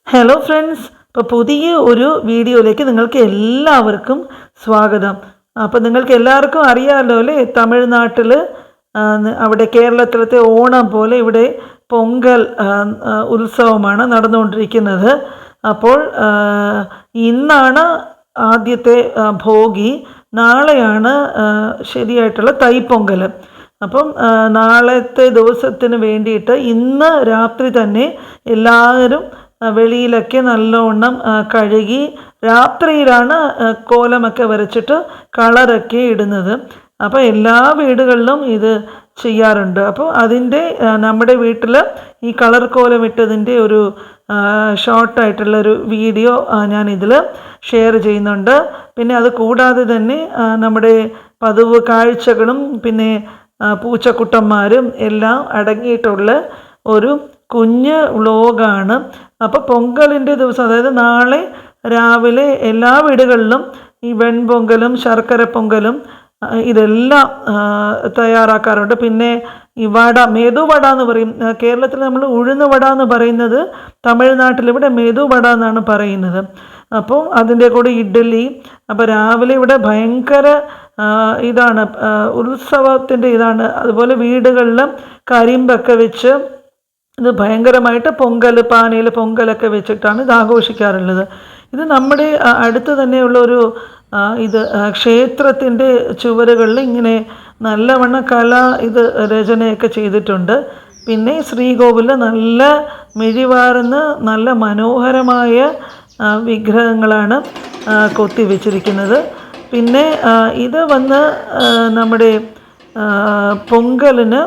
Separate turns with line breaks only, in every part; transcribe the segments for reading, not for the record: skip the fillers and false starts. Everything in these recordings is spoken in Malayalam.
ഹലോ ഫ്രണ്ട്സ്, ഇപ്പോൾ പുതിയ ഒരു വീഡിയോയിലേക്ക് നിങ്ങൾക്ക് എല്ലാവർക്കും സ്വാഗതം. അപ്പോൾ നിങ്ങൾക്ക് എല്ലാവർക്കും അറിയാമല്ലോ അല്ലേ, തമിഴ്നാട്ടിൽ അവിടെ കേരളത്തിലത്തെ ഓണം പോലെ ഇവിടെ പൊങ്കൽ ഉത്സവമാണ് നടന്നുകൊണ്ടിരിക്കുന്നത്. അപ്പോൾ ഇന്നാണ് ആദ്യത്തെ ഭോഗി, നാളെയാണ് ശരിയായിട്ടുള്ള തൈപ്പൊങ്കൽ. അപ്പം നാളത്തെ ദിവസത്തിന് വേണ്ടിയിട്ട് ഇന്ന് രാത്രി തന്നെ എല്ലാവരും വെളിയിലൊക്കെ നല്ലവണ്ണം കഴുകി രാത്രിയിലാണ് കോലമൊക്കെ വരച്ചിട്ട് കളറൊക്കെ ഇടുന്നത്. അപ്പോൾ എല്ലാ വീടുകളിലും ഇത് ചെയ്യാറുണ്ട്. അപ്പോൾ അതിൻ്റെ നമ്മുടെ വീട്ടിൽ ഈ കളർ കോലം ഇട്ടതിൻ്റെ ഒരു ഷോർട്ടായിട്ടുള്ളൊരു വീഡിയോ ഞാനിതിൽ ഷെയർ ചെയ്യുന്നുണ്ട്. പിന്നെ അത് കൂടാതെ തന്നെ നമ്മുടെ പതിവ് കാഴ്ചകളും പിന്നെ പൂച്ചക്കുട്ടന്മാരും എല്ലാം അടങ്ങിയിട്ടുള്ള ഒരു കുഞ്ഞ് വ്ലോഗാണ്. അപ്പോൾ പൊങ്കലിൻ്റെ ദിവസം, അതായത് നാളെ രാവിലെ എല്ലാ വീടുകളിലും ഈ വെൺപൊങ്കലും ശർക്കര പൊങ്കലും ഇതെല്ലാം തയ്യാറാക്കാറുണ്ട്. പിന്നെ ഈ വട, മെതുവട എന്ന് പറയും. കേരളത്തിൽ നമ്മൾ ഉഴുന്ന് വട എന്ന് പറയുന്നത്, തമിഴ്നാട്ടിലിവിടെ മെതുവട എന്നാണ് പറയുന്നത്. അപ്പോൾ അതിൻ്റെ കൂടെ ഇഡ്ഡലി. അപ്പോൾ രാവിലെ ഇവിടെ ഭയങ്കര ഇതാണ്, ഉത്സവത്തിൻ്റെ ഇതാണ്. അതുപോലെ വീടുകളിലും കരിമ്പൊക്കെ വെച്ച് ഇത് ഭയങ്കരമായിട്ട് പാനയിൽ പൊങ്കലൊക്കെ വെച്ചിട്ടാണ് ഇത് ആഘോഷിക്കാറുള്ളത്. ഇത് നമ്മുടെ അടുത്ത് തന്നെയുള്ള ഒരു ഇത് ക്ഷേത്രത്തിൻ്റെ ചുവരുകളിൽ ഇങ്ങനെ നല്ലവണ്ണം ഇത് രചനയൊക്കെ ചെയ്തിട്ടുണ്ട്. പിന്നെ ശ്രീകോവിലിൽ നല്ല മിഴിവാർന്ന് നല്ല മനോഹരമായ വിഗ്രഹങ്ങളാണ് കൊത്തിവെച്ചിരിക്കുന്നത്. പിന്നെ ഇത് വന്ന് നമ്മുടെ പൊങ്കലിന്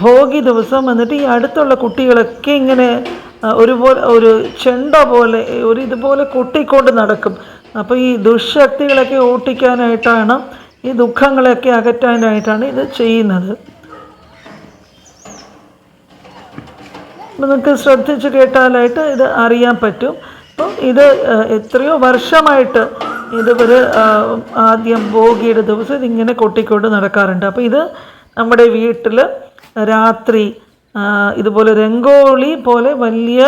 ഭോഗി ദിവസം വന്നിട്ട് ഈ അടുത്തുള്ള കുട്ടികളൊക്കെ ഇങ്ങനെ ഒരു ചെണ്ട പോലെ ഇതുപോലെ കൊട്ടിക്കൊണ്ട് നടക്കും. അപ്പോൾ ഈ ദുഷ്ശക്തികളൊക്കെ ഓട്ടിക്കാനായിട്ടാണ്, ഈ ദുഃഖങ്ങളെയൊക്കെ അകറ്റാനായിട്ടാണ് ഇത് ചെയ്യുന്നത്. നിങ്ങൾക്ക് ശ്രദ്ധിച്ച് കേട്ടാലായിട്ട് ഇത് അറിയാൻ പറ്റും. അപ്പം ഇത് എത്രയോ വർഷമായിട്ട് ഇതുവരെ ആദ്യം ഭോഗിയുടെ ദിവസം ഇതിങ്ങനെ കൊട്ടിക്കൊണ്ട് നടക്കാറുണ്ട്. അപ്പോൾ ഇത് നമ്മുടെ വീട്ടിൽ രാത്രി ഇതുപോലെ രംഗോളി പോലെ വലിയ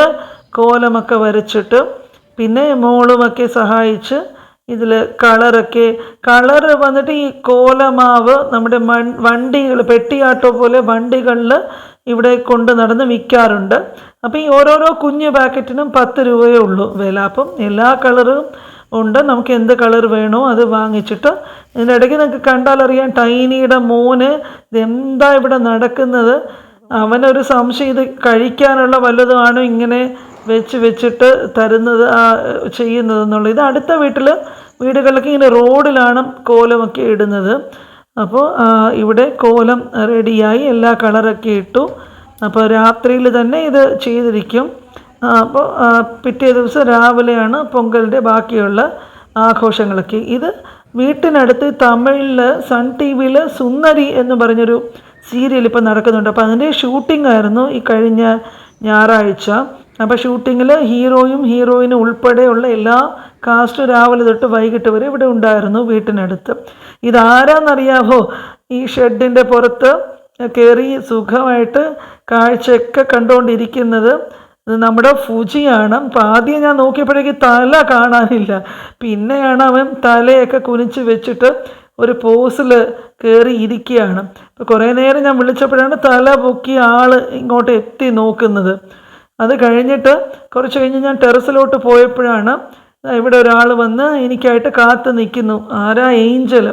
കോലമൊക്കെ വരച്ചിട്ട് പിന്നെ മോളുമൊക്കെ സഹായിച്ച് ഇതിൽ കളർ വന്നിട്ട് ഈ കോലമാവ് നമ്മുടെ വണ്ടികൾ, പെട്ടിയാട്ടോ പോലെ വണ്ടികളിൽ ഇവിടെ കൊണ്ട് നടന്ന് വിൽക്കാറുണ്ട്. അപ്പോൾ ഈ ഓരോരോ കുഞ്ഞു പാക്കറ്റിനും 10 രൂപയേ ഉള്ളൂ വില. അപ്പം എല്ലാ കളറും ഉണ്ട്, നമുക്ക് എന്ത് കളർ വേണോ അത് വാങ്ങിച്ചിട്ട്. ഇതിനിടയ്ക്ക് നിങ്ങൾക്ക് കണ്ടാലറിയാം, ടൈനിയുടെ മോന് ഇതെന്താ ഇവിടെ നടക്കുന്നത്, അവനൊരു സംശയം, ഇത് കഴിക്കാനുള്ള വല്ലതുമാണോ ഇങ്ങനെ വെച്ചിട്ട് തരുന്നത് ചെയ്യുന്നതെന്നുള്ളത്. ഇത് അടുത്ത വീടുകളിലൊക്കെ ഇങ്ങനെ റോഡിലാണ് കോലമൊക്കെ ഇടുന്നത്. അപ്പോൾ ഇവിടെ കോലം റെഡിയായി, എല്ലാ കളറൊക്കെ ഇട്ടു. അപ്പോൾ രാത്രിയിൽ തന്നെ ഇത് ചെയ്തിരിക്കും. അപ്പോൾ പിറ്റേ ദിവസം രാവിലെയാണ് പൊങ്കലിൻ്റെ ബാക്കിയുള്ള ആഘോഷങ്ങളൊക്കെ. ഇത് വീട്ടിനടുത്ത് തമിഴിൽ സൺ ടി വിയിൽ സുന്ദരി എന്ന് പറഞ്ഞൊരു സീരിയൽ ഇപ്പോൾ നടക്കുന്നുണ്ട്. അപ്പോൾ അതിൻ്റെ ഷൂട്ടിംഗ് ആയിരുന്നു ഈ കഴിഞ്ഞ ഞായറാഴ്ച. അപ്പോൾ ഷൂട്ടിങ്ങിൽ ഹീറോയിനും ഉൾപ്പെടെയുള്ള എല്ലാ കാസ്റ്റും രാവിലെ തൊട്ട് വൈകിട്ട് വരെ ഇവിടെ ഉണ്ടായിരുന്നു വീട്ടിനടുത്ത്. ഇതാരാന്നറിയാമോ? ഈ ഷെഡിൻ്റെ പുറത്ത് കയറി സുഖമായിട്ട് കാഴ്ചയൊക്കെ കണ്ടുകൊണ്ടിരിക്കുന്നത് ഇത് നമ്മുടെ ഫുജിയാണ്. അപ്പോൾ ആദ്യം ഞാൻ നോക്കിയപ്പോഴേക്ക് തല കാണാനില്ല. പിന്നെയാണ് അവൻ തലയൊക്കെ കുനിച്ച് വെച്ചിട്ട് ഒരു പോസിൽ കയറി ഇരിക്കുകയാണ്. അപ്പോൾ കുറേ നേരം ഞാൻ വിളിച്ചപ്പോഴാണ് തല പൊക്കി ആൾ ഇങ്ങോട്ട് എത്തി നോക്കുന്നത്. അത് കഴിഞ്ഞിട്ട് കുറച്ച് കഴിഞ്ഞ് ഞാൻ ടെറസിലോട്ട് പോയപ്പോഴാണ് ഇവിടെ ഒരാൾ വന്ന് എനിക്കായിട്ട് കാത്തു നിൽക്കുന്നു. ആരാ? ഏഞ്ചൽ.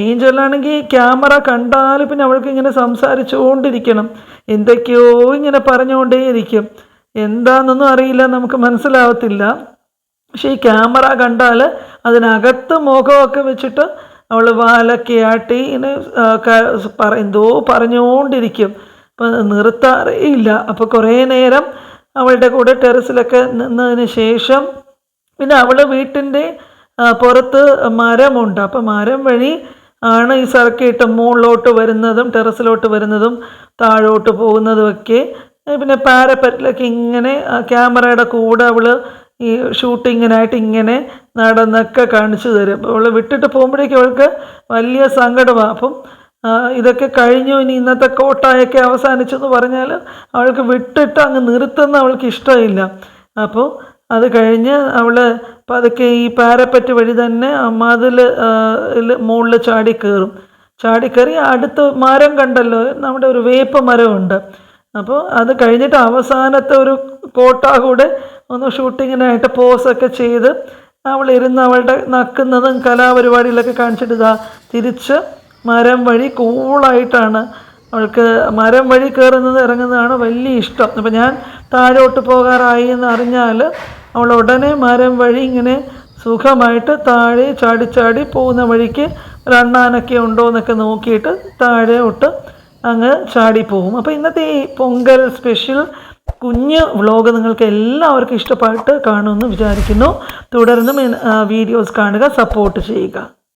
ഏഞ്ചലാണെങ്കിൽ ക്യാമറ കണ്ടാൽ പിന്നെ അവൾക്ക് ഇങ്ങനെ സംസാരിച്ചുകൊണ്ടിരിക്കണം, എന്തൊക്കെയോ ഇങ്ങനെ പറഞ്ഞുകൊണ്ടേയിരിക്കും. എന്താണെന്നൊന്നും അറിയില്ല, നമുക്ക് മനസ്സിലാവത്തില്ല. പക്ഷേ ഈ ക്യാമറ കണ്ടാൽ അതിനകത്ത് മുഖമൊക്കെ വെച്ചിട്ട് അവൾ വാലൊക്കെ ആട്ടി ഇങ്ങനെ എന്തോ പറഞ്ഞുകൊണ്ടിരിക്കും. അപ്പം നിർത്താറിയില്ല. അപ്പോൾ കുറേ നേരം അവളുടെ കൂടെ ടെറസിലൊക്കെ നിന്നതിന് ശേഷം പിന്നെ അവൾ വീട്ടിൻ്റെ പുറത്ത് മരമുണ്ട്. അപ്പോൾ മരം വഴി ആണ് ഈ സർക്കിട്ട് മുകളിലോട്ട് വരുന്നതും ടെറസിലോട്ട് വരുന്നതും താഴോട്ട് പോകുന്നതുമൊക്കെ. പിന്നെ പാരപ്പറ്റിലൊക്കെ ഇങ്ങനെ ക്യാമറയുടെ കൂടെ അവൾ ഈ ഷൂട്ടിങ്ങിനായിട്ട് ഇങ്ങനെ നടന്നൊക്കെ കാണിച്ചു തരും. അപ്പോൾ അവൾ വിട്ടിട്ട് പോകുമ്പോഴേക്കും അവൾക്ക് വലിയ സങ്കടമാണ്. അപ്പം ഇതൊക്കെ കഴിഞ്ഞു, ഇനി ഇന്നത്തെ കോട്ടായൊക്കെ അവസാനിച്ചെന്ന് പറഞ്ഞാൽ അവൾക്ക് വിട്ടിട്ട് അങ്ങ് നിർത്തുന്ന അവൾക്ക് ഇഷ്ടമില്ല. അപ്പോൾ അത് കഴിഞ്ഞ് അവൾ പതുക്കെ ഈ പാരപ്പറ്റ് വഴി തന്നെ മതിൽ മുകളിൽ ചാടിക്കയറി അടുത്ത് മരം കണ്ടല്ലോ, നമ്മുടെ ഒരു വേപ്പ് മരമുണ്ട്. അപ്പോൾ അത് കഴിഞ്ഞിട്ട് അവസാനത്തെ ഒരു കോട്ട കൂടെ ഒന്ന് ഷൂട്ടിങ്ങിനായിട്ട് പോസൊക്കെ ചെയ്ത് അവളിരുന്ന് അവളുടെ നക്കുന്നതും കലാപരിപാടികളൊക്കെ കാണിച്ചിട്ട് തിരിച്ച് മരം വഴി കൂളായിട്ടാണ് അവൾക്ക് മരം വഴി കയറുന്നത് ഇറങ്ങുന്നതാണ് വലിയ ഇഷ്ടം. അപ്പോൾ ഞാൻ താഴോട്ട് പോകാറായി എന്ന് അറിഞ്ഞാൽ അവൾ ഉടനെ മരം വഴി ഇങ്ങനെ സുഖമായിട്ട് താഴെ ചാടി പോകുന്ന വഴിക്ക് ഒരു അണ്ണാനൊക്കെ ഉണ്ടോ എന്നൊക്കെ നോക്കിയിട്ട് താഴോട്ട് അങ്ങ് ചാടിപ്പോവും. അപ്പോൾ ഇന്നത്തെ ഈ പൊങ്കൽ സ്പെഷ്യൽ കുഞ്ഞ് വ്ളോഗ് നിങ്ങൾക്ക് എല്ലാവർക്കും ഇഷ്ടപ്പെട്ട് കാണുമെന്ന് വിചാരിക്കുന്നു. തുടർന്നും വീഡിയോസ് കാണുക, സപ്പോർട്ട് ചെയ്യുക.